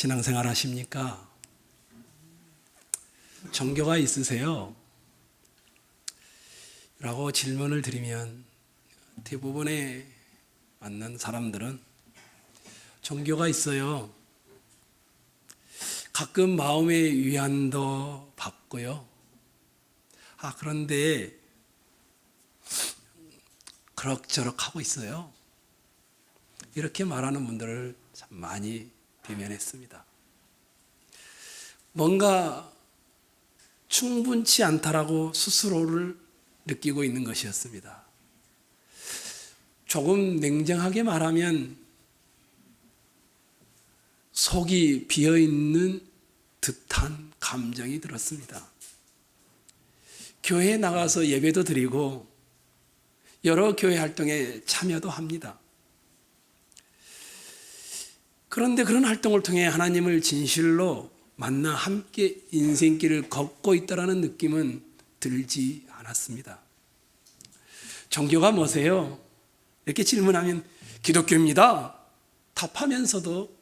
신앙생활 하십니까? 종교가 있으세요? 라고 질문을 드리면 대부분의 만난 사람들은 종교가 있어요. 가끔 마음의 위안도 받고요. 그런데 그럭저럭 하고 있어요. 이렇게 말하는 분들을 참 많이 대면했습니다. 뭔가 충분치 않다라고 스스로를 느끼고 있는 것이었습니다. 조금 냉정하게 말하면 속이 비어있는 듯한 감정이 들었습니다. 교회에 나가서 예배도 드리고 여러 교회 활동에 참여도 합니다. 그런데 그런 활동을 통해 하나님을 진실로 만나 함께 인생길을 걷고 있다는 느낌은 들지 않았습니다. 종교가 뭐세요? 이렇게 질문하면 기독교입니다. 답하면서도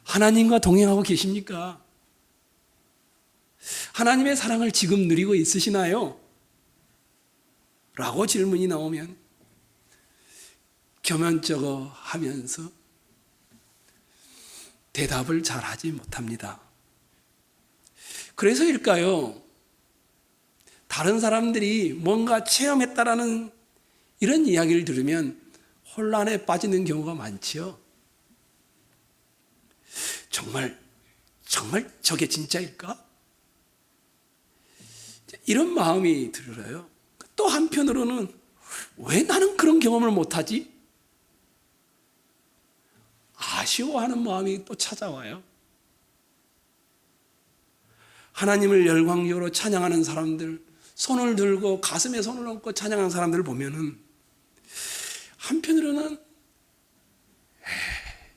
하나님과 동행하고 계십니까? 하나님의 사랑을 지금 누리고 있으시나요? 라고 질문이 나오면 겸연쩍어 하면서 대답을 잘 하지 못합니다. 그래서일까요? 다른 사람들이 뭔가 체험했다라는 이런 이야기를 들으면 혼란에 빠지는 경우가 많지요. 정말 저게 진짜일까? 이런 마음이 들어요. 또 한편으로는 왜 나는 그런 경험을 못하지? 아쉬워하는 마음이 또 찾아와요. 하나님을 열광적으로 찬양하는 사람들, 손을 들고 가슴에 손을 얹고 찬양하는 사람들을 보면은 한편으로는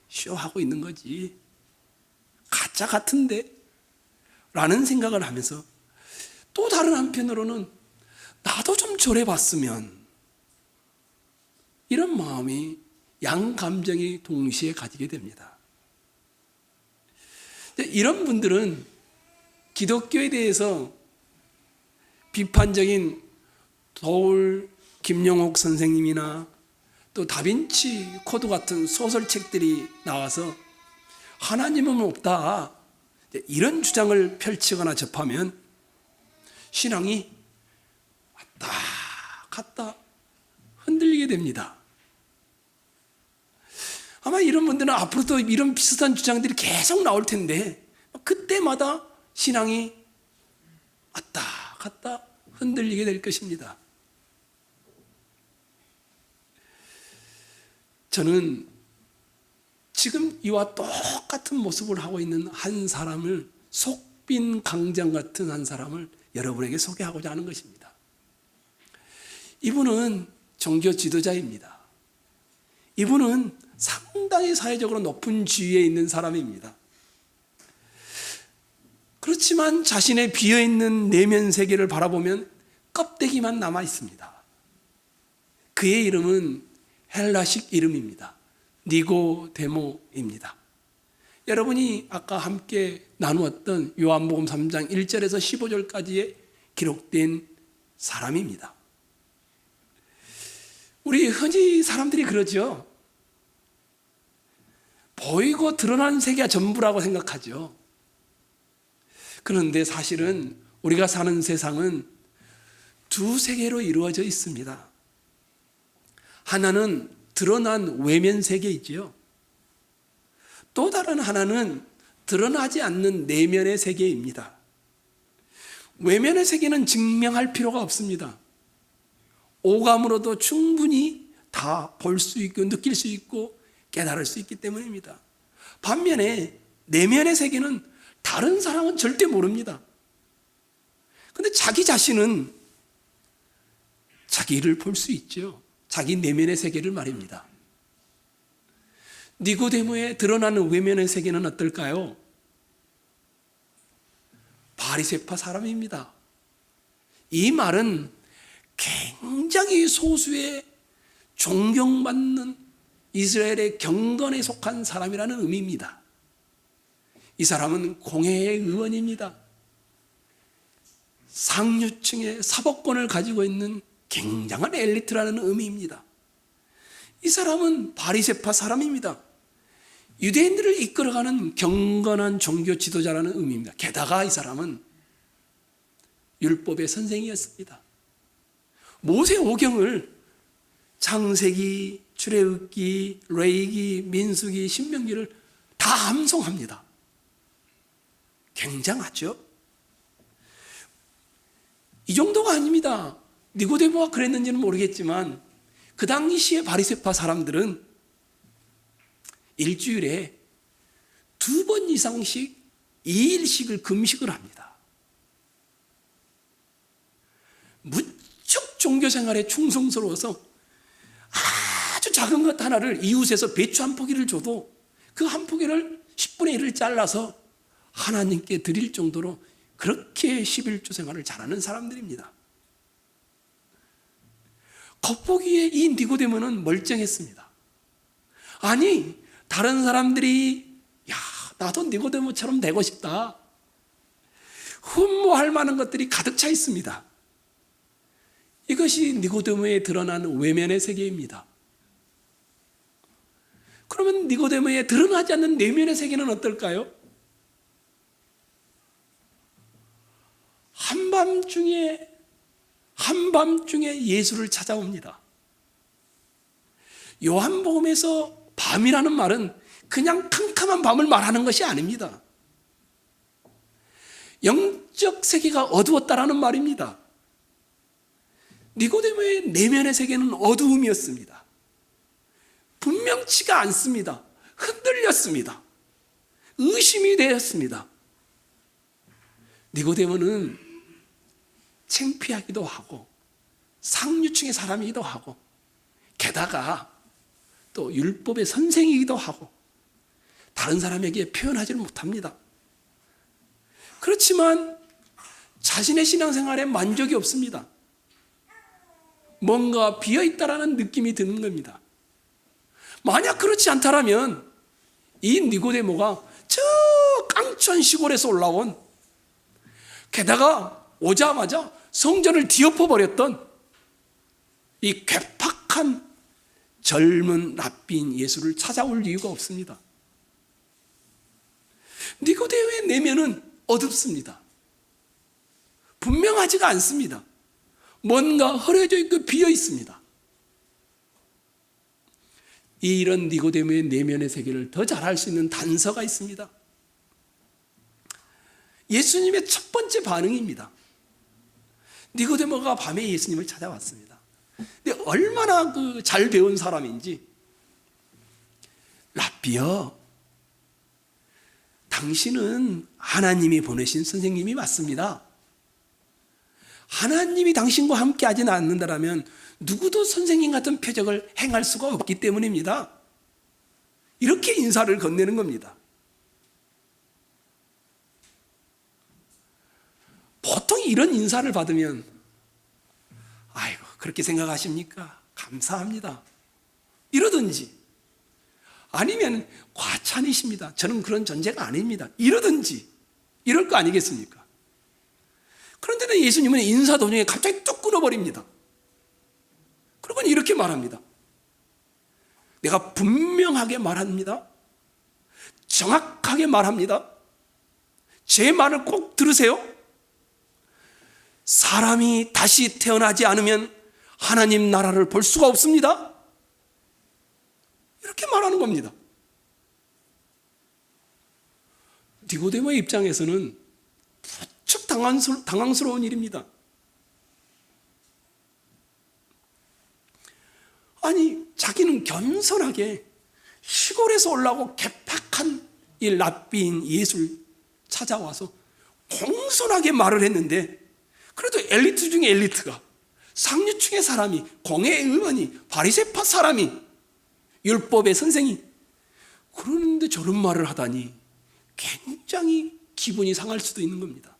쇼하고 있는 거지, 가짜 같은데? 라는 생각을 하면서 또 다른 한편으로는 나도 좀 저래봤으면, 이런 마음이 양 감정이 동시에 가지게 됩니다. 이런 분들은 기독교에 대해서 비판적인 도울 김용옥 선생님이나 또 다빈치 코드 같은 소설책들이 나와서 하나님은 없다, 이런 주장을 펼치거나 접하면 신앙이 왔다 갔다 흔들리게 됩니다. 아마 이런 분들은 앞으로도 이런 비슷한 주장들이 계속 나올 텐데 그때마다 신앙이 왔다 갔다 흔들리게 될 것입니다. 저는 지금 이와 똑같은 모습을 하고 있는 한 사람을, 속빈 강장 같은 한 사람을 여러분에게 소개하고자 하는 것입니다. 이분은 종교 지도자입니다. 이분은 상당히 사회적으로 높은 지위에 있는 사람입니다. 그렇지만 자신의 비어있는 내면 세계를 바라보면 껍데기만 남아 있습니다. 그의 이름은 헬라식 이름입니다. 니고데모입니다. 여러분이 아까 함께 나누었던 요한복음 3장 1절에서 15절까지에 기록된 사람입니다. 우리 흔히 사람들이 그러죠. 보이고 드러난 세계가 전부라고 생각하죠. 그런데 사실은 우리가 사는 세상은 두 세계로 이루어져 있습니다. 하나는 드러난 외면 세계이지요. 또 다른 하나는 드러나지 않는 내면의 세계입니다. 외면의 세계는 증명할 필요가 없습니다. 오감으로도 충분히 다 볼 수 있고 느낄 수 있고 깨달을 수 있기 때문입니다. 반면에 내면의 세계는 다른 사람은 절대 모릅니다. 그런데 자기 자신은 자기를 볼 수 있죠. 자기 내면의 세계를 말입니다. 니고데모의 드러나는 외면의 세계는 어떨까요? 바리새파 사람입니다. 이 말은 굉장히 소수의 존경받는 이스라엘의 경건에 속한 사람이라는 의미입니다. 이 사람은 공회의 의원입니다. 상류층의 사법권을 가지고 있는 굉장한 엘리트라는 의미입니다. 이 사람은 바리새파 사람입니다. 유대인들을 이끌어가는 경건한 종교 지도자라는 의미입니다. 게다가 이 사람은 율법의 선생이었습니다. 모세 오경을 창세기, 출애굽기, 레위기, 민수기, 신명기를 다 암송합니다. 굉장하죠? 이 정도가 아닙니다. 니고데모가 그랬는지는 모르겠지만 그 당시의 바리새파 사람들은 일주일에 2번 이상씩 2일씩을 금식을 합니다. 무척 종교생활에 충성스러워서 아주 작은 것 하나를 이웃에서 배추 한 포기를 줘도 그 한 포기를 10분의 1을 잘라서 하나님께 드릴 정도로 그렇게 11조 생활을 잘하는 사람들입니다. 겉보기에 이 니고데모는 멀쩡했습니다. 아니, 다른 사람들이 야, 나도 니고데모처럼 되고 싶다. 흠모할 만한 것들이 가득 차 있습니다. 이것이 니고데모에 드러난 외면의 세계입니다. 그러면 니고데모에 드러나지 않는 내면의 세계는 어떨까요? 한밤중에 예수를 찾아옵니다. 요한복음에서 밤이라는 말은 그냥 캄캄한 밤을 말하는 것이 아닙니다. 영적 세계가 어두웠다라는 말입니다. 니고데모의 내면의 세계는 어두움이었습니다. 분명치가 않습니다. 흔들렸습니다. 의심이 되었습니다. 니고데모는 창피하기도 하고 상류층의 사람이기도 하고 게다가 또 율법의 선생이기도 하고 다른 사람에게 표현하지를 못합니다. 그렇지만 자신의 신앙생활에 만족이 없습니다. 뭔가 비어있다라는 느낌이 드는 겁니다. 만약 그렇지 않다면 이 니고데모가 저 깡천 시골에서 올라온 게다가 오자마자 성전을 뒤엎어버렸던 이 괴팍한 젊은 랍비인 예수를 찾아올 이유가 없습니다. 니고데모의 내면은 어둡습니다. 분명하지가 않습니다. 뭔가 흐려져 있고 비어 있습니다. 이런 니고데모의 내면의 세계를 더 잘 알 수 있는 단서가 있습니다. 예수님의 첫 번째 반응입니다. 니고데모가 밤에 예수님을 찾아왔습니다. 근데 얼마나 잘 배운 사람인지, 랍비여, 당신은 하나님이 보내신 선생님이 맞습니다. 하나님이 당신과 함께 하지 않는다면 누구도 선생님 같은 표적을 행할 수가 없기 때문입니다. 이렇게 인사를 건네는 겁니다. 보통 이런 인사를 받으면 아이고 그렇게 생각하십니까? 감사합니다. 이러든지 아니면 과찬이십니다. 저는 그런 존재가 아닙니다. 이러든지 이럴 거 아니겠습니까? 그런데 예수님은 인사 도중에 갑자기 뚝 끊어버립니다. 그리고 이렇게 말합니다. 내가 분명하게 말합니다. 정확하게 말합니다. 제 말을 꼭 들으세요. 사람이 다시 태어나지 않으면 하나님 나라를 볼 수가 없습니다. 이렇게 말하는 겁니다. 니고데모의 입장에서는 무척 당황스러운 일입니다. 아니, 자기는 겸손하게 시골에서 올라오고 개팍한 이 랍비인 예수를 찾아와서 공손하게 말을 했는데, 그래도 엘리트 중에 엘리트가, 상류층의 사람이, 공회의 의원이, 바리새파 사람이, 율법의 선생이 그러는데 저런 말을 하다니 굉장히 기분이 상할 수도 있는 겁니다.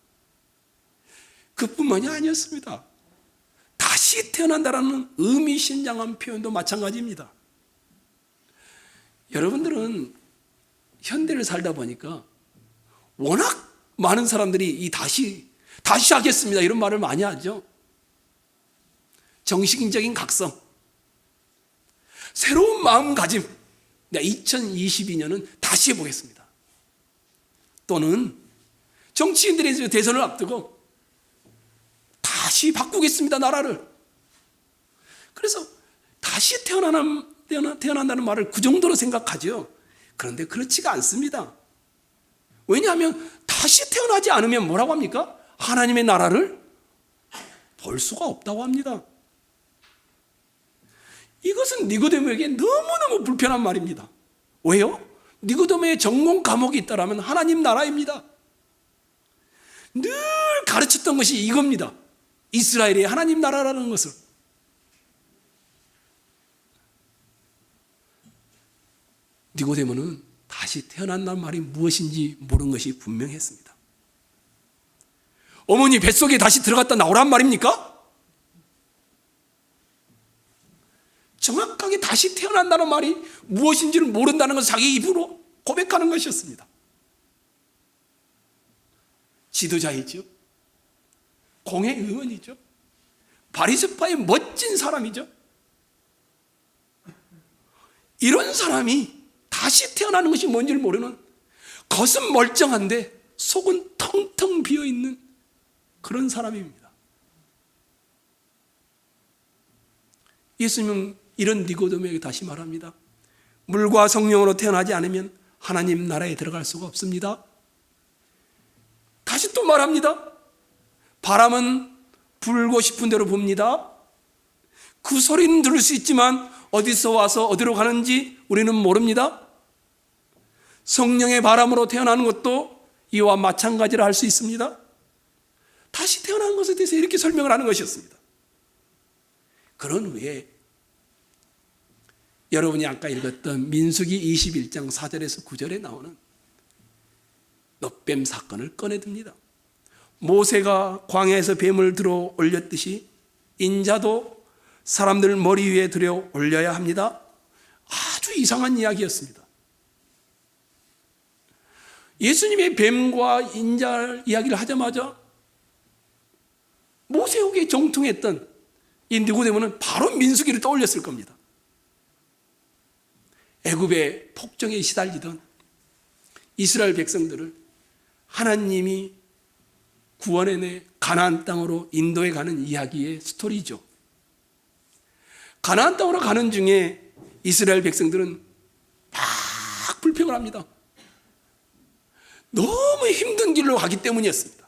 그뿐만이 아니었습니다. 다시 태어난다라는 의미심장한 표현도 마찬가지입니다. 여러분들은 현대를 살다 보니까 워낙 많은 사람들이 이 다시 하겠습니다 이런 말을 많이 하죠. 정신적인 각성, 새로운 마음가짐, 2022년은 다시 해보겠습니다. 또는 정치인들이 대선을 앞두고 다시 바꾸겠습니다 나라를. 그래서 다시 태어난다는 말을 그 정도로 생각하죠. 그런데 그렇지가 않습니다. 왜냐하면 다시 태어나지 않으면 뭐라고 합니까? 하나님의 나라를 볼 수가 없다고 합니다. 이것은 니고데모에게 너무너무 불편한 말입니다. 왜요? 니고데모의 전공 과목이 있다면 하나님 나라입니다. 늘 가르쳤던 것이 이겁니다. 이스라엘의 하나님 나라라는 것을. 니고데모는 다시 태어난다는 말이 무엇인지 모르는 것이 분명했습니다. 어머니 뱃속에 다시 들어갔다 나오란 말입니까? 정확하게 다시 태어난다는 말이 무엇인지를 모른다는 것을 자기 입으로 고백하는 것이었습니다. 지도자이죠. 공회 의원이죠. 바리새파의 멋진 사람이죠. 이런 사람이 다시 태어나는 것이 뭔지를 모르는, 겉은 멀쩡한데 속은 텅텅 비어있는 그런 사람입니다. 예수님은 이런 니고데모에게 다시 말합니다. 물과 성령으로 태어나지 않으면 하나님 나라에 들어갈 수가 없습니다. 다시 또 말합니다. 바람은 불고 싶은 대로 붑니다. 그 소리는 들을 수 있지만 어디서 와서 어디로 가는지 우리는 모릅니다. 성령의 바람으로 태어나는 것도 이와 마찬가지라 할 수 있습니다. 다시 태어난 것에 대해서 이렇게 설명을 하는 것이었습니다. 그런 후에 여러분이 아까 읽었던 민수기 21장 4절에서 9절에 나오는 놋뱀 사건을 꺼내듭니다. 모세가 광야에서 뱀을 들어 올렸듯이 인자도 사람들 머리 위에 들어 올려야 합니다. 아주 이상한 이야기였습니다. 예수님의 뱀과 인자 이야기를 하자마자 모세에게 정통했던 이 니고데모는 바로 민수기를 떠올렸을 겁니다. 애굽의 폭정에 시달리던 이스라엘 백성들을 하나님이 구원해내 가나안 땅으로 인도해 가는 이야기의 스토리죠. 가나안 땅으로 가는 중에 이스라엘 백성들은 막 불평을 합니다. 너무 힘든 길로 가기 때문이었습니다.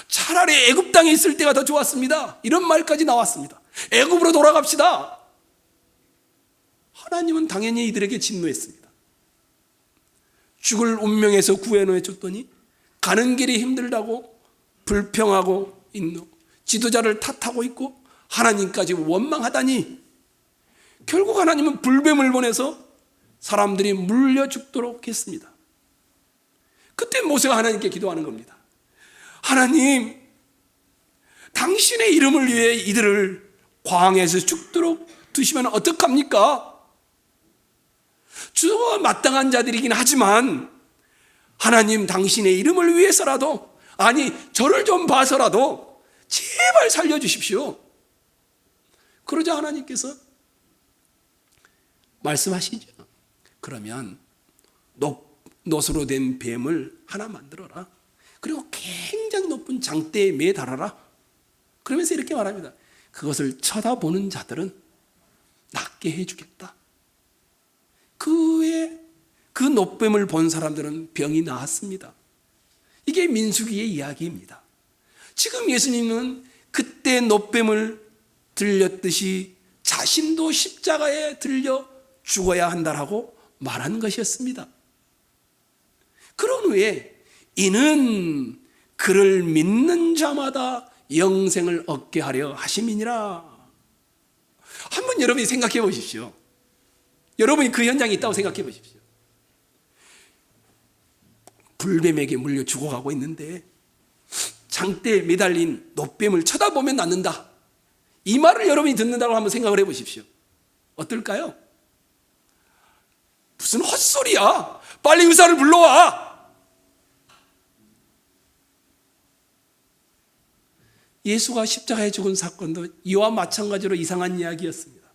차라리 애굽 땅에 있을 때가 더 좋았습니다. 이런 말까지 나왔습니다. 애굽으로 돌아갑시다. 하나님은 당연히 이들에게 진노했습니다. 죽을 운명에서 구해내 줬더니 가는 길이 힘들다고 불평하고 있는 지도자를 탓하고 있고 하나님까지 원망하다니, 결국 하나님은 불뱀을 보내서 사람들이 물려 죽도록 했습니다. 그때 모세가 하나님께 기도하는 겁니다. 하나님, 당신의 이름을 위해 이들을 광야에서 죽도록 두시면 어떡합니까? 주와 마땅한 자들이긴 하지만 하나님, 당신의 이름을 위해서라도, 아니 저를 좀 봐서라도 제발 살려주십시오. 그러자 하나님께서 말씀하시죠. 그러면 놋으로 된 뱀을 하나 만들어라. 그리고 굉장히 높은 장대에 매달아라. 그러면서 이렇게 말합니다. 그것을 쳐다보는 자들은 낫게 해주겠다. 그 후에 그 놋뱀을 본 사람들은 병이 나았습니다. 이게 민수기의 이야기입니다. 지금 예수님은 그때 놋뱀을 들렸듯이 자신도 십자가에 들려 죽어야 한다라고 말한 것이었습니다. 그런 후에 이는 그를 믿는 자마다 영생을 얻게 하려 하심이니라. 한번 여러분이 생각해 보십시오. 여러분이 그 현장에 있다고 생각해 보십시오. 불뱀에게 물려 죽어가고 있는데 장대에 매달린 놋뱀을 쳐다보면 낫는다. 이 말을 여러분이 듣는다고 한번 생각을 해 보십시오. 어떨까요? 무슨 헛소리야. 빨리 의사를 불러와. 예수가 십자가에 죽은 사건도 이와 마찬가지로 이상한 이야기였습니다.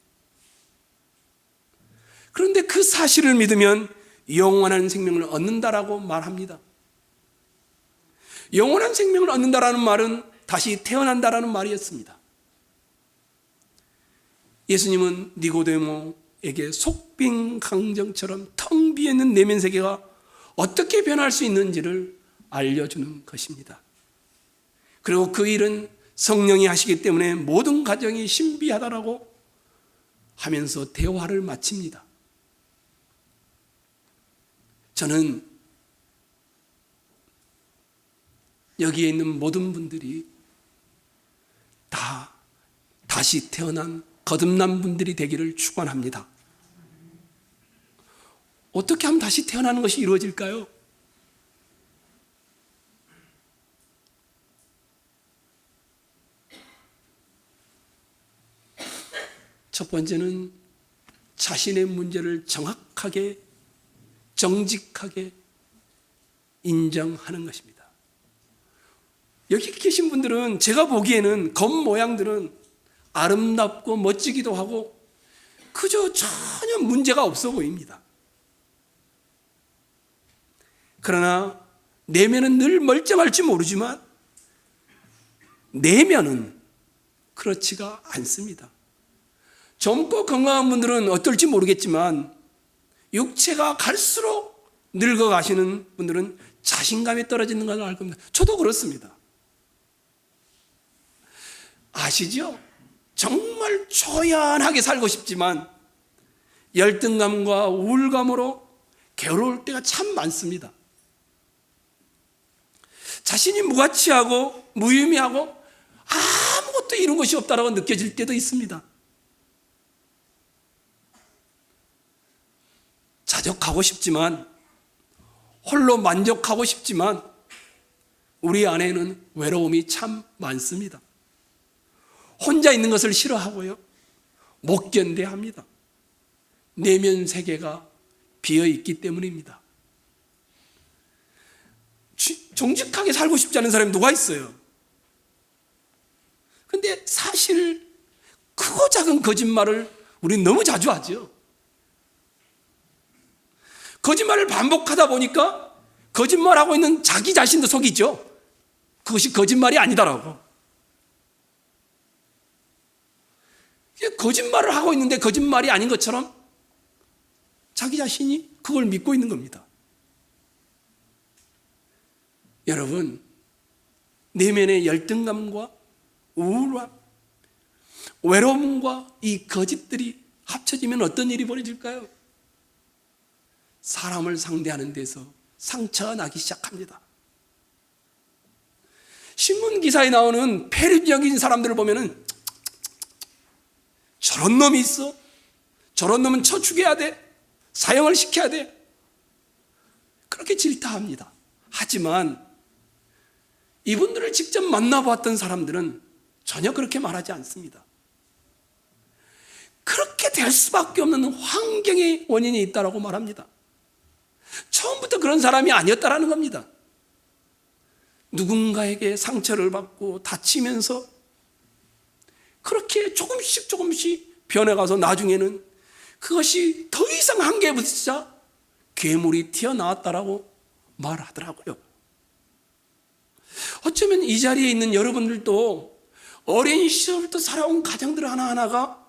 그런데 그 사실을 믿으면 영원한 생명을 얻는다라고 말합니다. 영원한 생명을 얻는다라는 말은 다시 태어난다라는 말이었습니다. 예수님은 니고데모에게 속빈 강정처럼 텅 비어있는 내면 세계가 어떻게 변할 수 있는지를 알려주는 것입니다. 그리고 그 일은 성령이 하시기 때문에 모든 과정이 신비하다라고 하면서 대화를 마칩니다. 저는 여기에 있는 모든 분들이 다 다시 태어난 거듭난 분들이 되기를 축원합니다. 어떻게 하면 다시 태어나는 것이 이루어질까요? 첫 번째는 자신의 문제를 정확하게 정직하게 인정하는 것입니다. 여기 계신 분들은 제가 보기에는 겉모양들은 아름답고 멋지기도 하고 그저 전혀 문제가 없어 보입니다. 그러나 내면은 늘 멀쩡할지 모르지만 내면은 그렇지가 않습니다. 젊고 건강한 분들은 어떨지 모르겠지만 육체가 갈수록 늙어가시는 분들은 자신감이 떨어지는 걸 알 겁니다. 저도 그렇습니다. 아시죠? 정말 초연하게 살고 싶지만 열등감과 우울감으로 괴로울 때가 참 많습니다. 자신이 무가치하고 무의미하고 아무것도 이룬 것이 없다고 느껴질 때도 있습니다. 자족하고 싶지만 홀로 만족하고 싶지만 우리 안에는 외로움이 참 많습니다. 혼자 있는 것을 싫어하고요. 못 견뎌합니다. 내면 세계가 비어있기 때문입니다. 정직하게 살고 싶지 않은 사람이 누가 있어요? 근데 사실 크고 작은 거짓말을 우리는 너무 자주 하죠. 거짓말을 반복하다 보니까 거짓말하고 있는 자기 자신도 속이죠. 그것이 거짓말이 아니다라고. 거짓말을 하고 있는데 거짓말이 아닌 것처럼 자기 자신이 그걸 믿고 있는 겁니다. 여러분, 내면의 열등감과 우울함, 외로움과 이 거짓들이 합쳐지면 어떤 일이 벌어질까요? 사람을 상대하는 데서 상처가 나기 시작합니다. 신문 기사에 나오는 폐륜적인 사람들을 보면은 저런 놈이 있어? 저런 놈은 쳐 죽여야 돼? 사형을 시켜야 돼? 그렇게 질타합니다. 하지만 이분들을 직접 만나보았던 사람들은 전혀 그렇게 말하지 않습니다. 그렇게 될 수밖에 없는 환경의 원인이 있다고 말합니다. 처음부터 그런 사람이 아니었다라는 겁니다. 누군가에게 상처를 받고 다치면서 그렇게 조금씩 변해가서 나중에는 그것이 더 이상 한계에 부딪히자 괴물이 튀어나왔다라고 말하더라고요. 어쩌면 이 자리에 있는 여러분들도 어린 시절부터 살아온 가정들 하나하나가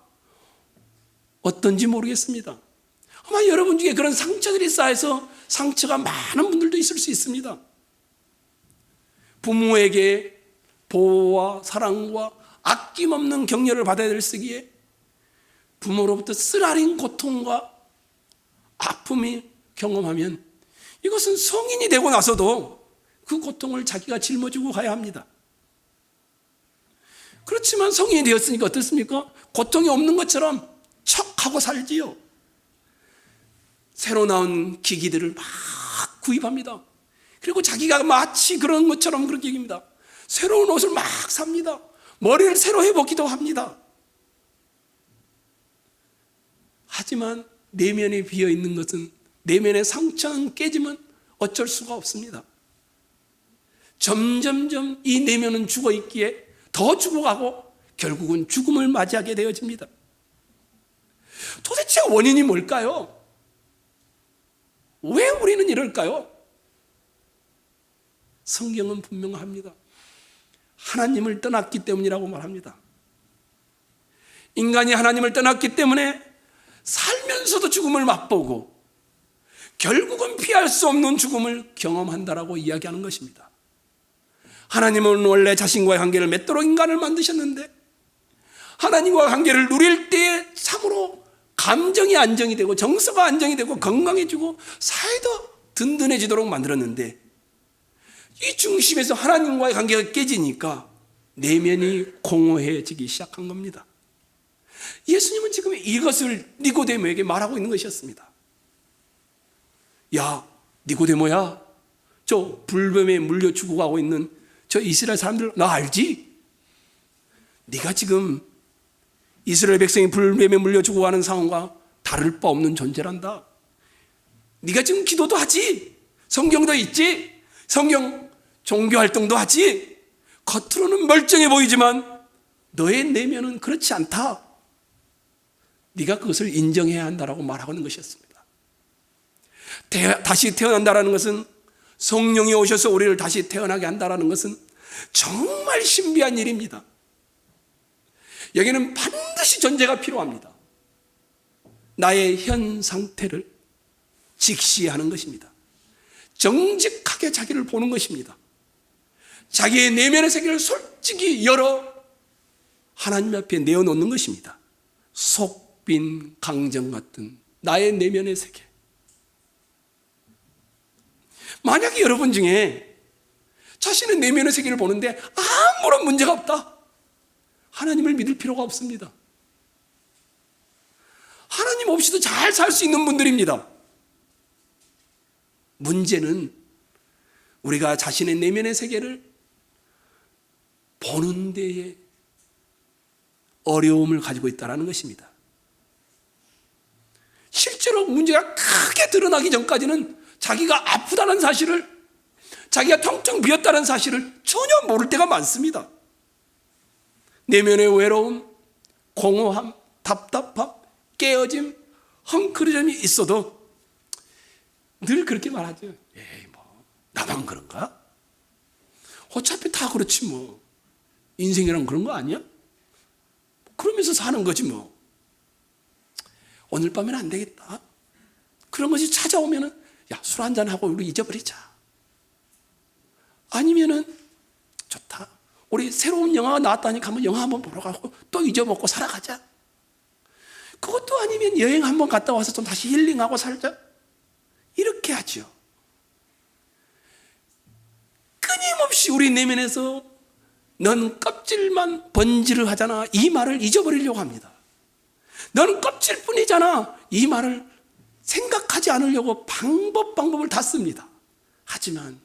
어떤지 모르겠습니다. 아마 여러분 중에 그런 상처들이 쌓여서 상처가 많은 분들도 있을 수 있습니다. 부모에게 보호와 사랑과 아낌없는 격려를 받아야 될 시기에 부모로부터 쓰라린 고통과 아픔이 경험하면 이것은 성인이 되고 나서도 그 고통을 자기가 짊어지고 가야 합니다. 그렇지만 성인이 되었으니까 어떻습니까? 고통이 없는 것처럼 척하고 살지요. 새로 나온 기기들을 막 구입합니다. 그리고 자기가 마치 그런 것처럼 그렇게 얘기합니다. 새로운 옷을 막 삽니다. 머리를 새로 해보기도 합니다. 하지만 내면에 비어있는 것은, 내면의 상처는 깨지면 어쩔 수가 없습니다. 점점점 이 내면은 죽어있기에 더 더 죽어가고 결국은 죽음을 맞이하게 되어집니다. 도대체 원인이 뭘까요? 왜 우리는 이럴까요? 성경은 분명합니다. 하나님을 떠났기 때문이라고 말합니다. 인간이 하나님을 떠났기 때문에 살면서도 죽음을 맛보고 결국은 피할 수 없는 죽음을 경험한다라고 이야기하는 것입니다. 하나님은 원래 자신과의 관계를 맺도록 인간을 만드셨는데 하나님과 관계를 누릴 때에 참으로 감정이 안정이 되고 정서가 안정이 되고 건강해지고 사회도 든든해지도록 만들었는데 이 중심에서 하나님과의 관계가 깨지니까 내면이 공허해지기 시작한 겁니다. 예수님은 지금 이것을 니고데모에게 말하고 있는 것이었습니다. 야, 니고데모야, 저 불뱀에 물려 죽어가고 있는 저 이스라엘 사람들 나 알지? 네가 지금 이스라엘 백성이 불뱀에 물려 죽어가는 상황과 다를 바 없는 존재란다. 네가 지금 기도도 하지, 성경도 있지, 성경 종교활동도 하지, 겉으로는 멀쩡해 보이지만 너의 내면은 그렇지 않다. 네가 그것을 인정해야 한다라고 말하는 것이었습니다. 다시 태어난다라는 것은, 성령이 오셔서 우리를 다시 태어나게 한다라는 것은 정말 신비한 일입니다. 여기는 반드시 존재가 필요합니다. 나의 현 상태를 직시하는 것입니다. 정직하게 자기를 보는 것입니다. 자기의 내면의 세계를 솔직히 열어 하나님 앞에 내어놓는 것입니다. 속빈 강정 같은 나의 내면의 세계. 만약에 여러분 중에 자신의 내면의 세계를 보는데 아무런 문제가 없다, 하나님을 믿을 필요가 없습니다. 하나님 없이도 잘 살 수 있는 분들입니다. 문제는 우리가 자신의 내면의 세계를 보는 데에 어려움을 가지고 있다는 것입니다. 실제로 문제가 크게 드러나기 전까지는 자기가 아프다는 사실을, 자기가 텅텅 비었다는 사실을 전혀 모를 때가 많습니다. 내면의 외로움, 공허함, 답답함, 깨어짐, 헝클어짐이 있어도 늘 그렇게 말하죠. 에이, 뭐 나만 그런가? 어차피 다 그렇지 뭐. 인생이란 그런 거 아니야? 그러면서 사는 거지 뭐. 오늘 밤에는 안 되겠다. 그런 것이 찾아오면은 야, 술 한잔하고 우리 잊어버리자. 아니면은 좋다, 우리 새로운 영화가 나왔다니까 한번 영화 한번 보러 가고 또 잊어먹고 살아가자. 그것도 아니면 여행 한번 갔다 와서 좀 다시 힐링하고 살자. 이렇게 하죠. 끊임없이 우리 내면에서 넌 껍질만 번지를 하잖아, 이 말을 잊어버리려고 합니다. 너는 껍질뿐이잖아, 이 말을 생각하지 않으려고 방법을 다 씁니다. 하지만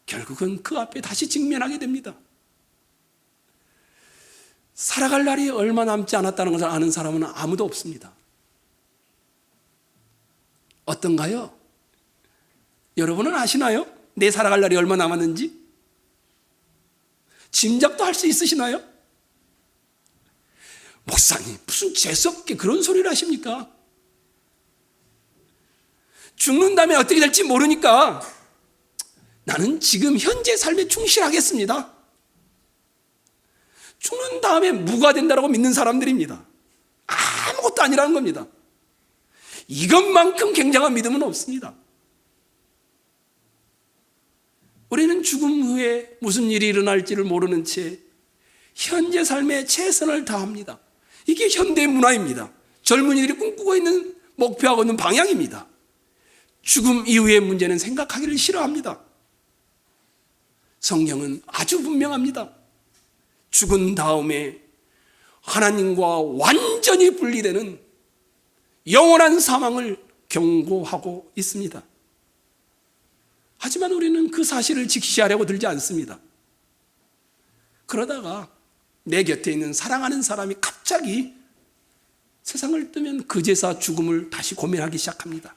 결국은 그 앞에 다시 직면하게 됩니다. 살아갈 날이 얼마 남지 않았다는 것을 아는 사람은 아무도 없습니다. 어떤가요? 여러분은 아시나요? 내 살아갈 날이 얼마 남았는지? 짐작도 할 수 있으시나요? 목사님, 무슨 재수없게 그런 소리를 하십니까? 죽는 다음에 어떻게 될지 모르니까 나는 지금 현재 삶에 충실하겠습니다. 죽는 다음에 무가 된다고 믿는 사람들입니다. 아무것도 아니라는 겁니다. 이것만큼 굉장한 믿음은 없습니다. 우리는 죽음 후에 무슨 일이 일어날지를 모르는 채 현재 삶에 최선을 다합니다. 이게 현대 문화입니다. 젊은이들이 꿈꾸고 있는, 목표하고 있는 방향입니다. 죽음 이후의 문제는 생각하기를 싫어합니다. 성경은 아주 분명합니다. 죽은 다음에 하나님과 완전히 분리되는 영원한 사망을 경고하고 있습니다. 하지만 우리는 그 사실을 직시하려고 들지 않습니다. 그러다가 내 곁에 있는 사랑하는 사람이 갑자기 세상을 뜨면 그제서 죽음을 다시 고민하기 시작합니다.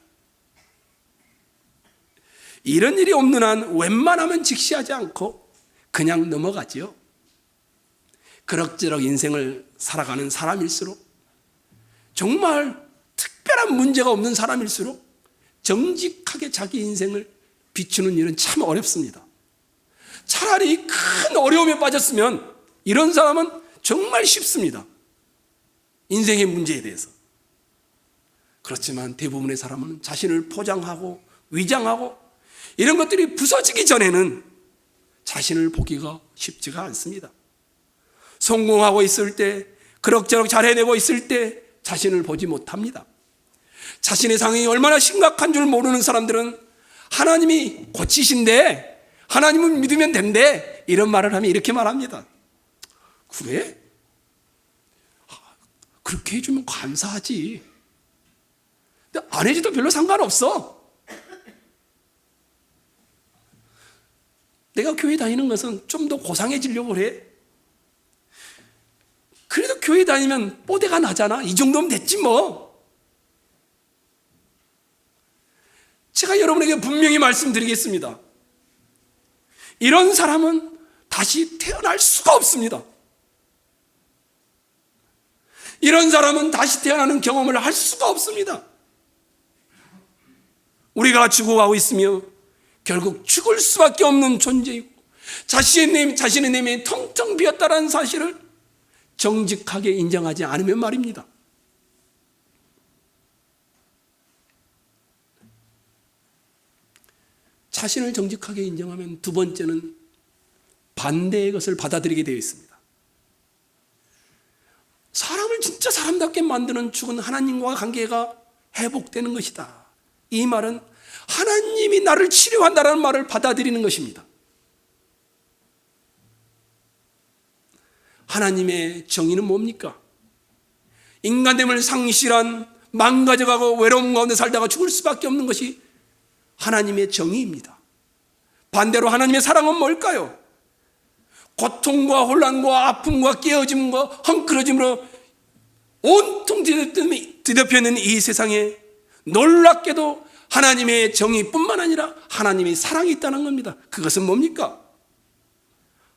이런 일이 없는 한 웬만하면 직시하지 않고 그냥 넘어가지요. 그럭저럭 인생을 살아가는 사람일수록, 정말 특별한 문제가 없는 사람일수록 정직하게 자기 인생을 비추는 일은 참 어렵습니다. 차라리 큰 어려움에 빠졌으면 이런 사람은 정말 쉽습니다. 인생의 문제에 대해서. 그렇지만 대부분의 사람은 자신을 포장하고 위장하고 이런 것들이 부서지기 전에는 자신을 보기가 쉽지가 않습니다. 성공하고 있을 때, 그럭저럭 잘 해내고 있을 때 자신을 보지 못합니다. 자신의 상황이 얼마나 심각한 줄 모르는 사람들은 하나님이 고치신대, 하나님을 믿으면 된대, 이런 말을 하면 이렇게 말합니다. 그래? 그렇게 해주면 감사하지. 근데 안 해줘도 별로 상관없어. 내가 교회 다니는 것은 좀 더 고상해지려고 그래. 그래도 교회 다니면 뽀대가 나잖아. 이 정도면 됐지 뭐. 제가 여러분에게 분명히 말씀드리겠습니다. 이런 사람은 다시 태어날 수가 없습니다. 이런 사람은 다시 태어나는 경험을 할 수가 없습니다. 우리가 죽어가고 있으며 결국 죽을 수밖에 없는 존재이고 자신의 내면이 텅텅 비었다는 사실을 정직하게 인정하지 않으면 말입니다. 자신을 정직하게 인정하면 두 번째는 반대의 것을 받아들이게 되어 있습니다. 사람을 진짜 사람답게 만드는 축은 하나님과 관계가 회복되는 것이다. 이 말은 하나님이 나를 치료한다는 말을 받아들이는 것입니다. 하나님의 정의는 뭡니까? 인간됨을 상실한, 망가져가고 외로움 가운데 살다가 죽을 수밖에 없는 것이 하나님의 정의입니다. 반대로 하나님의 사랑은 뭘까요? 고통과 혼란과 아픔과 깨어짐과 헝클어짐으로 온통 뒤덮여 있는 이 세상에 놀랍게도 하나님의 정의뿐만 아니라 하나님의 사랑이 있다는 겁니다. 그것은 뭡니까?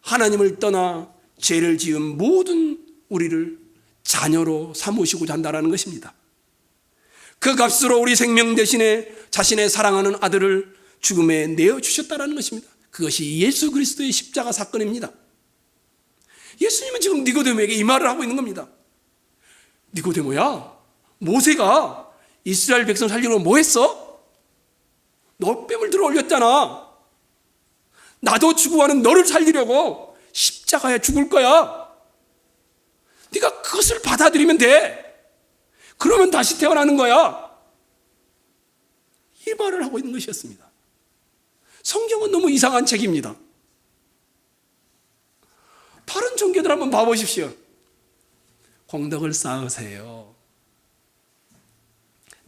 하나님을 떠나 죄를 지은 모든 우리를 자녀로 삼으시고자 한다는 것입니다. 그 값으로 우리 생명 대신에 자신의 사랑하는 아들을 죽음에 내어주셨다는 것입니다. 그것이 예수 그리스도의 십자가 사건입니다. 예수님은 지금 니고데모에게 이 말을 하고 있는 겁니다. 니고데모야, 모세가 이스라엘 백성 살리려고 뭐 했어? 너뺨을 들어 올렸잖아. 나도 죽어가는 너를 살리려고 십자가에 죽을 거야. 네가 그것을 받아들이면 돼. 그러면 다시 태어나는 거야. 이 말을 하고 있는 것이었습니다. 성경은 너무 이상한 책입니다. 다른 종교들 한번 봐보십시오. 공덕을 쌓으세요.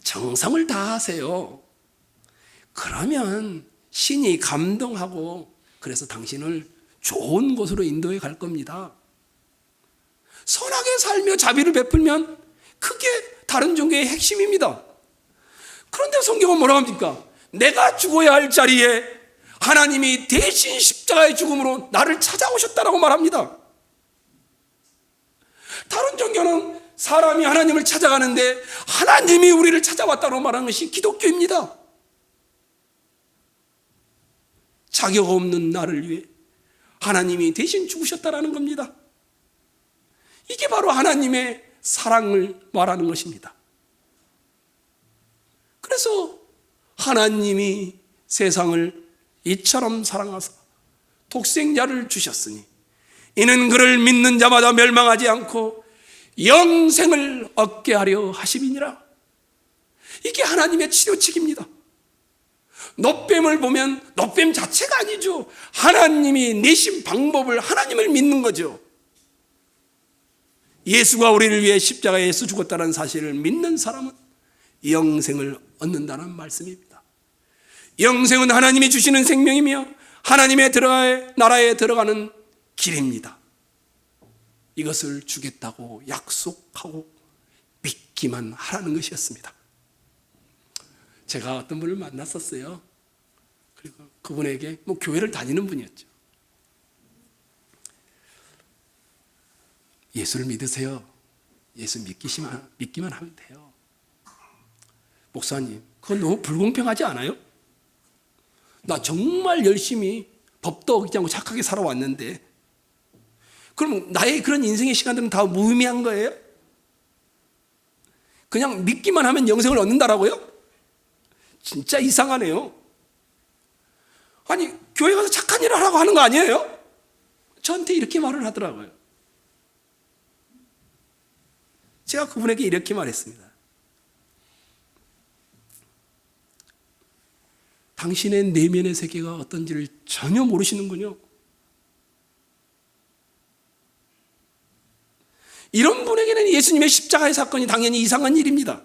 정성을 다하세요. 그러면 신이 감동하고 그래서 당신을 좋은 곳으로 인도해 갈 겁니다. 선하게 살며 자비를 베풀면 그게 다른 종교의 핵심입니다. 그런데 성경은 뭐라고 합니까? 내가 죽어야 할 자리에 하나님이 대신 십자가의 죽음으로 나를 찾아오셨다라고 말합니다. 다른 종교는 사람이 하나님을 찾아가는데 하나님이 우리를 찾아왔다고 말하는 것이 기독교입니다. 자격 없는 나를 위해 하나님이 대신 죽으셨다라는 겁니다. 이게 바로 하나님의 사랑을 말하는 것입니다. 그래서 하나님이 세상을 이처럼 사랑하사 독생자를 주셨으니 이는 그를 믿는 자마다 멸망하지 않고 영생을 얻게 하려 하심이니라. 이게 하나님의 치료책입니다. 노뱀을 보면 노뱀 자체가 아니죠. 하나님이 내신 방법을, 하나님을 믿는 거죠. 예수가 우리를 위해 십자가에서 죽었다는 사실을 믿는 사람은 영생을 얻는다는 말씀입니다. 영생은 하나님이 주시는 생명이며 하나님의 나라에 들어가는 길입니다. 이것을 주겠다고 약속하고 믿기만 하라는 것이었습니다. 제가 어떤 분을 만났었어요. 그리고 그분에게 교회를 다니는 분이었죠. 예수를 믿으세요. 예수 믿기만 하면 돼요. 목사님, 그건 너무 불공평하지 않아요? 나 정말 열심히 법도 어기지 않고 착하게 살아왔는데, 그럼 나의 그런 인생의 시간들은 다 무의미한 거예요? 그냥 믿기만 하면 영생을 얻는다라고요? 진짜 이상하네요. 아니, 교회 가서 착한 일을 하라고 하는 거 아니에요? 저한테 이렇게 말을 하더라고요. 제가 그분에게 이렇게 말했습니다. 당신의 내면의 세계가 어떤지를 전혀 모르시는군요. 이런 분에게는 예수님의 십자가의 사건이 당연히 이상한 일입니다.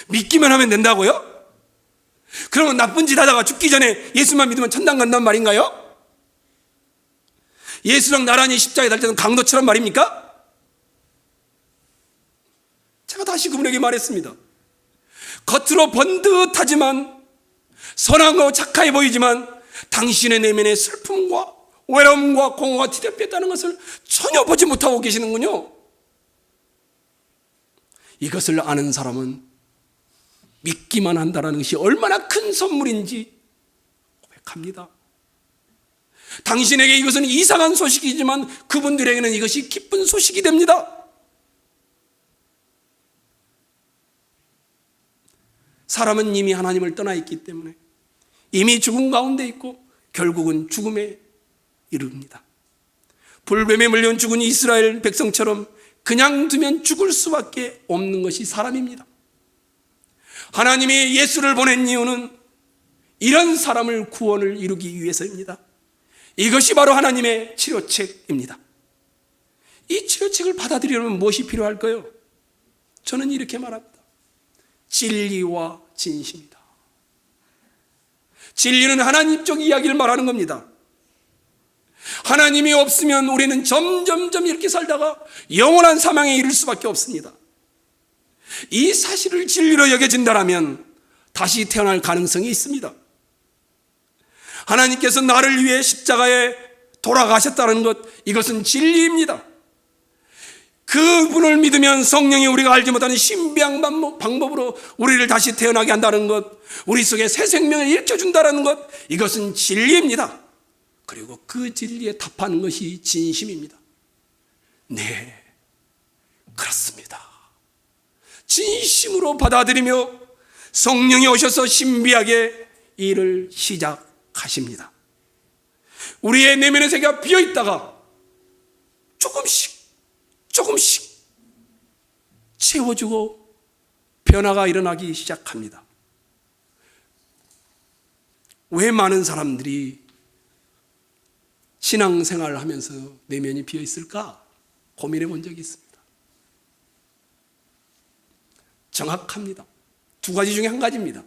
믿기만 하면 된다고요? 그러면 나쁜 짓 하다가 죽기 전에 예수만 믿으면 천당 간단 말인가요? 예수랑 나란히 십자가에 달 때는 강도처럼 말입니까? 제가 다시 그분에게 말했습니다. 겉으로 번듯하지만, 선하고 착해 보이지만 당신의 내면의 슬픔과 외로움과 공허가 뒤덮였다는 것을 전혀 보지 못하고 계시는군요. 이것을 아는 사람은 믿기만 한다는 것이 얼마나 큰 선물인지 고백합니다. 당신에게 이것은 이상한 소식이지만 그분들에게는 이것이 기쁜 소식이 됩니다. 사람은 이미 하나님을 떠나 있기 때문에 이미 죽음 가운데 있고 결국은 죽음에 이릅니다. 불뱀에 물려온 죽은 이스라엘 백성처럼 그냥 두면 죽을 수밖에 없는 것이 사람입니다. 하나님이 예수를 보낸 이유는 이런 사람을 구원을 이루기 위해서입니다. 이것이 바로 하나님의 치료책입니다. 이 치료책을 받아들이려면 무엇이 필요할까요? 저는 이렇게 말합니다. 진리와 진심이다. 진리는 하나님 쪽 이야기를 말하는 겁니다. 하나님이 없으면 우리는 점점점 이렇게 살다가 영원한 사망에 이를 수밖에 없습니다. 이 사실을 진리로 여겨진다면 다시 태어날 가능성이 있습니다. 하나님께서 나를 위해 십자가에 돌아가셨다는 것, 이것은 진리입니다. 그분을 믿으면 성령이 우리가 알지 못하는 신비한 방법으로 우리를 다시 태어나게 한다는 것, 우리 속에 새 생명을 일으켜준다는 것, 이것은 진리입니다. 그리고 그 진리에 답하는 것이 진심입니다. 네, 그렇습니다. 진심으로 받아들이며 성령이 오셔서 신비하게 일을 시작하십니다. 우리의 내면의 세계가 비어있다가 조금씩 채워주고 변화가 일어나기 시작합니다. 왜 많은 사람들이 신앙생활을 하면서 내면이 비어있을까 고민해 본 적이 있습니다. 정확합니다. 두 가지 중에 한 가지입니다.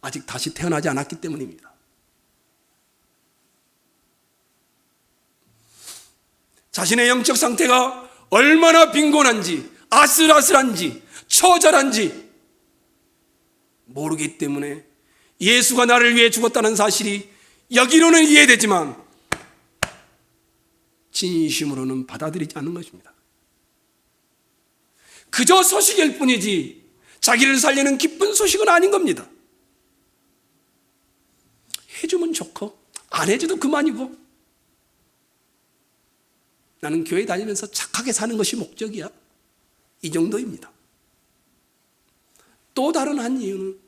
아직 다시 태어나지 않았기 때문입니다. 자신의 영적 상태가 얼마나 빈곤한지, 아슬아슬한지, 처절한지 모르기 때문에 예수가 나를 위해 죽었다는 사실이 여기로는 이해되지만 진심으로는 받아들이지 않는 것입니다. 그저 소식일 뿐이지 자기를 살리는 기쁜 소식은 아닌 겁니다. 해주면 좋고 안 해줘도 그만이고 나는 교회 다니면서 착하게 사는 것이 목적이야, 이 정도입니다. 또 다른 한 이유는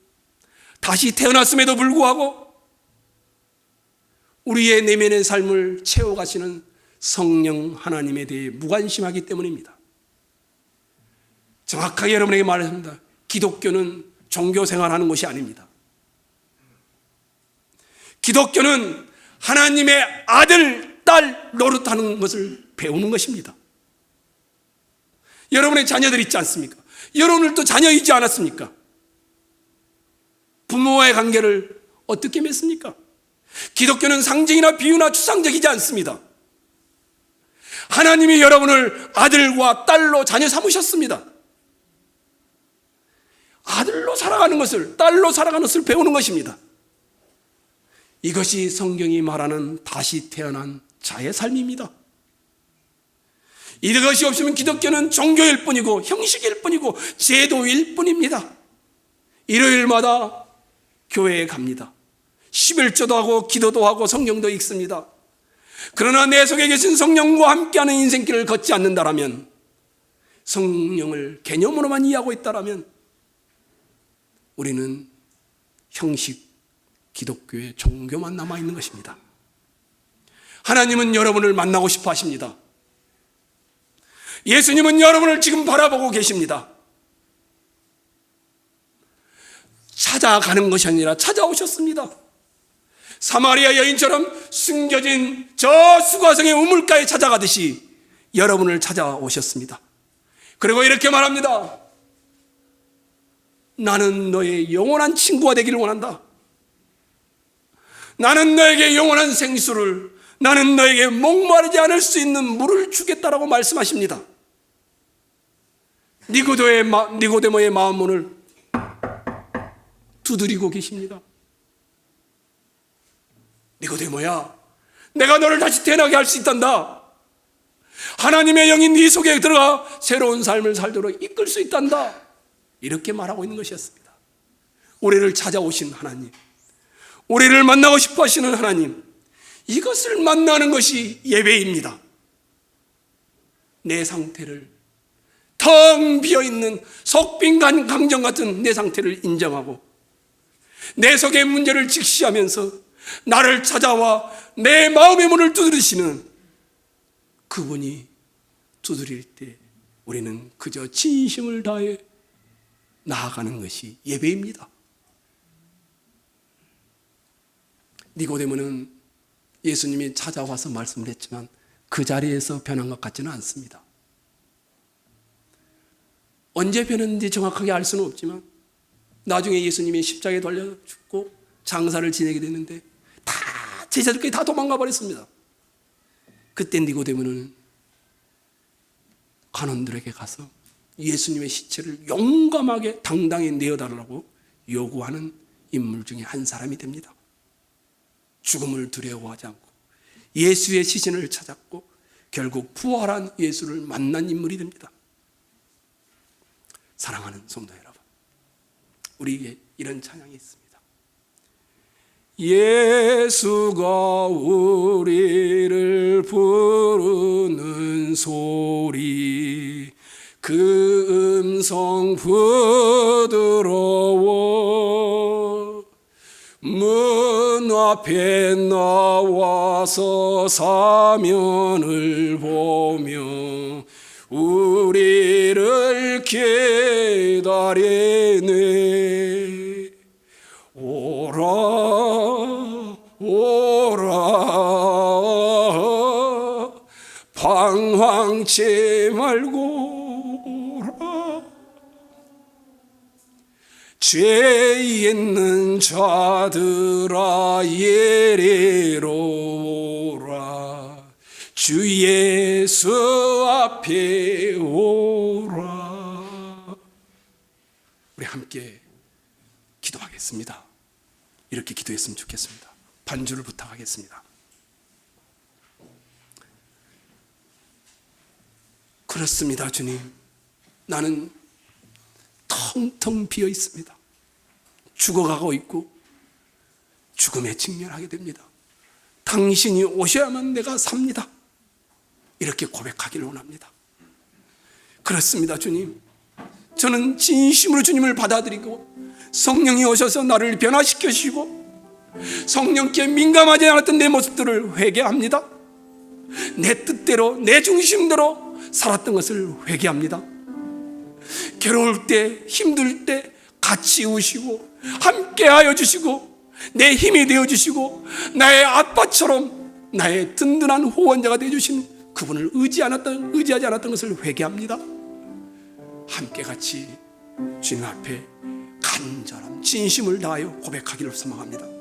다시 태어났음에도 불구하고 우리의 내면의 삶을 채워가시는 성령 하나님에 대해 무관심하기 때문입니다. 정확하게 여러분에게 말했습니다. 기독교는 종교 생활하는 것이 아닙니다. 기독교는 하나님의 아들, 딸 노릇하는 것을 배우는 것입니다. 여러분의 자녀들 있지 않습니까? 여러분들도 자녀이지 않았습니까? 부모와의 관계를 어떻게 맺습니까? 기독교는 상징이나 비유나 추상적이지 않습니다. 하나님이 여러분을 아들과 딸로 자녀 삼으셨습니다. 아들로 살아가는 것을, 딸로 살아가는 것을 배우는 것입니다. 이것이 성경이 말하는 다시 태어난 자의 삶입니다. 이것이 없으면 기독교는 종교일 뿐이고 형식일 뿐이고 제도일 뿐입니다. 일요일마다 교회에 갑니다. 11조도 하고 기도도 하고 성경도 읽습니다. 그러나 내 속에 계신 성령과 함께하는 인생길을 걷지 않는다라면, 성령을 개념으로만 이해하고 있다라면 우리는 형식 기독교의 종교만 남아있는 것입니다. 하나님은 여러분을 만나고 싶어 하십니다. 예수님은 여러분을 지금 바라보고 계십니다. 찾아가는 것이 아니라 찾아오셨습니다. 사마리아 여인처럼 숨겨진 저 수가성의 우물가에 찾아가듯이 여러분을 찾아오셨습니다. 그리고 이렇게 말합니다. 나는 너의 영원한 친구가 되기를 원한다. 나는 너에게 영원한 생수를, 나는 너에게 목마르지 않을 수 있는 물을 주겠다라고 말씀하십니다. 니고데모의 마음문을 두드리고 계십니다. 니고데모야, 내가 너를 다시 태어나게 할 수 있단다. 하나님의 영이 네 속에 들어가 새로운 삶을 살도록 이끌 수 있단다. 이렇게 말하고 있는 것이었습니다. 우리를 찾아오신 하나님, 우리를 만나고 싶어 하시는 하나님, 이것을 만나는 것이 예배입니다. 내 상태를, 텅 비어있는 석빈 강정 같은 내 상태를 인정하고 내 속의 문제를 직시하면서 나를 찾아와 내 마음의 문을 두드리시는 그분이 두드릴 때 우리는 그저 진심을 다해 나아가는 것이 예배입니다. 니고데모는 예수님이 찾아와서 말씀을 했지만 그 자리에서 변한 것 같지는 않습니다. 언제 변했는지 정확하게 알 수는 없지만 나중에 예수님이 십자가에 달려 죽고 장사를 지내게 됐는데 다 제자들끼리 다 도망가 버렸습니다. 그때 니고데모는 관원들에게 가서 예수님의 시체를 용감하게 당당히 내어달라고 요구하는 인물 중에 한 사람이 됩니다. 죽음을 두려워하지 않고 예수의 시신을 찾았고 결국 부활한 예수를 만난 인물이 됩니다. 사랑하는 성도 여러분, 우리에게 이런 찬양이 있습니다. 예수가 우리를 부르는 소리, 그 음성 부드러워 문 앞에 나와서 사면을 보며 우리를 기다리네. 오라 오라 방황치 말고 오라. 죄 있는 자들아 예리로 오라. 주 예수 앞에 오라. 우리 함께 기도하겠습니다. 이렇게 기도했으면 좋겠습니다. 반주를 부탁하겠습니다. 그렇습니다, 주님. 나는 텅텅 비어 있습니다. 죽어가고 있고 죽음에 직면하게 됩니다. 당신이 오셔야만 내가 삽니다. 이렇게 고백하기를 원합니다. 그렇습니다, 주님. 저는 진심으로 주님을 받아들이고 성령이 오셔서 나를 변화시켜 주시고 성령께 민감하지 않았던 내 모습들을 회개합니다. 내 뜻대로 내 중심대로 살았던 것을 회개합니다. 괴로울 때, 힘들 때 같이 우시고 함께하여 주시고 내 힘이 되어주시고 나의 아빠처럼 나의 든든한 후원자가 되어주신 그분을 의지하지 않았던 것을 회개합니다. 함께 같이 주님 앞에 간절한 진심을 다하여 고백하기를 소망합니다.